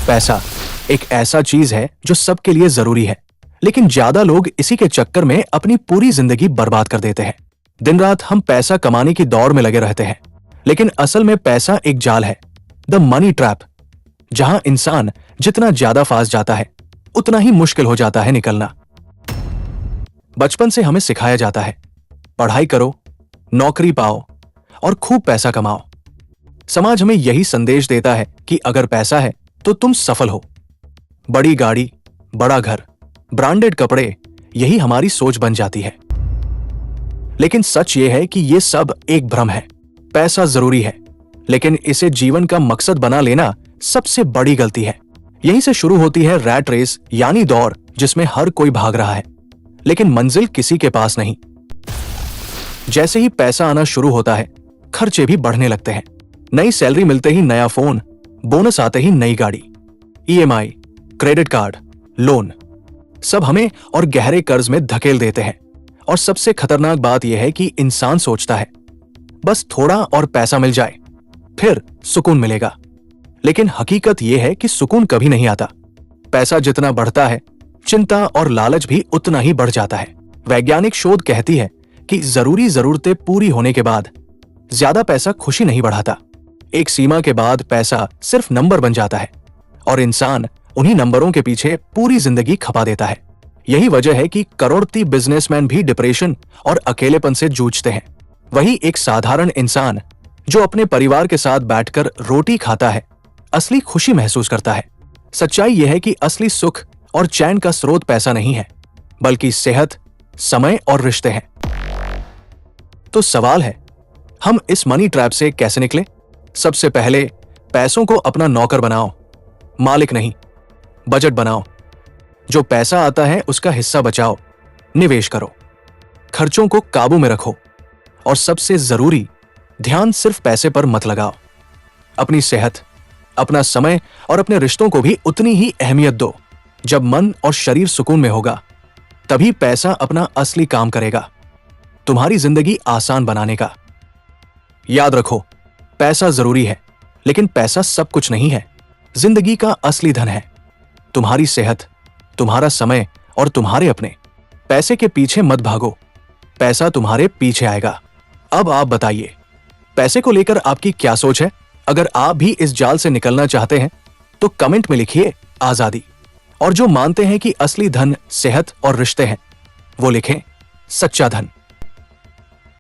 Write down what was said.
पैसा एक ऐसा चीज है जो सबके लिए जरूरी है, लेकिन ज्यादा लोग इसी के चक्कर में अपनी पूरी जिंदगी बर्बाद कर देते हैं। दिन रात हम पैसा कमाने की दौड़ में लगे रहते हैं, लेकिन असल में पैसा एक जाल है, द मनी ट्रैप, जहां इंसान जितना ज्यादा फांस जाता है उतना ही मुश्किल हो जाता है निकलना। बचपन से हमें सिखाया जाता है, पढ़ाई करो, नौकरी पाओ और खूब पैसा कमाओ। समाज हमें यही संदेश देता है कि अगर पैसा है तो तुम सफल हो। बड़ी गाड़ी, बड़ा घर, ब्रांडेड कपड़े, यही हमारी सोच बन जाती है। लेकिन सच यह है कि यह सब एक भ्रम है। पैसा जरूरी है, लेकिन इसे जीवन का मकसद बना लेना सबसे बड़ी गलती है। यहीं से शुरू होती है रैट रेस, यानी दौड़ जिसमें हर कोई भाग रहा है, लेकिन मंजिल किसी के पास नहीं। जैसे ही पैसा आना शुरू होता है, खर्चे भी बढ़ने लगते हैं। नई सैलरी मिलते ही नया फोन, बोनस आते ही नई गाड़ी, EMI, क्रेडिट कार्ड, लोन, सब हमें और गहरे कर्ज में धकेल देते हैं। और सबसे खतरनाक बात यह है कि इंसान सोचता है बस थोड़ा और पैसा मिल जाए फिर सुकून मिलेगा। लेकिन हकीकत यह है कि सुकून कभी नहीं आता। पैसा जितना बढ़ता है, चिंता और लालच भी उतना ही बढ़ जाता है। वैज्ञानिक शोध कहती है कि जरूरी जरूरतें पूरी होने के बाद ज्यादा पैसा खुशी नहीं बढ़ाता। एक सीमा के बाद पैसा सिर्फ नंबर बन जाता है और इंसान उन्हीं नंबरों के पीछे पूरी जिंदगी खपा देता है। यही वजह है कि करोड़पति बिजनेसमैन भी डिप्रेशन और अकेलेपन से जूझते हैं। वही एक साधारण इंसान जो अपने परिवार के साथ बैठकर रोटी खाता है, असली खुशी महसूस करता है। सच्चाई यह है कि असली सुख और चैन का स्रोत पैसा नहीं है, बल्कि सेहत, समय और रिश्ते हैं। तो सवाल है, हम इस मनी ट्रैप से कैसे निकलें? सबसे पहले पैसों को अपना नौकर बनाओ, मालिक नहीं। बजट बनाओ, जो पैसा आता है उसका हिस्सा बचाओ, निवेश करो। खर्चों को काबू में रखो और सबसे जरूरी, ध्यान सिर्फ पैसे पर मत लगाओ। अपनी सेहत, अपना समय और अपने रिश्तों को भी उतनी ही अहमियत दो। जब मन और शरीर सुकून में होगा, तभी पैसा अपना असली काम करेगा, तुम्हारी जिंदगी आसान बनाने का। याद रखो, पैसा जरूरी है, लेकिन पैसा सब कुछ नहीं है। जिंदगी का असली धन है तुम्हारी सेहत, तुम्हारा समय और तुम्हारे अपने। पैसे के पीछे मत भागो, पैसा तुम्हारे पीछे आएगा। अब आप बताइए, पैसे को लेकर आपकी क्या सोच है? अगर आप भी इस जाल से निकलना चाहते हैं तो कमेंट में लिखिए आजादी। और जो मानते हैं कि असली धन सेहत और रिश्ते हैं, वो लिखें सच्चा धन।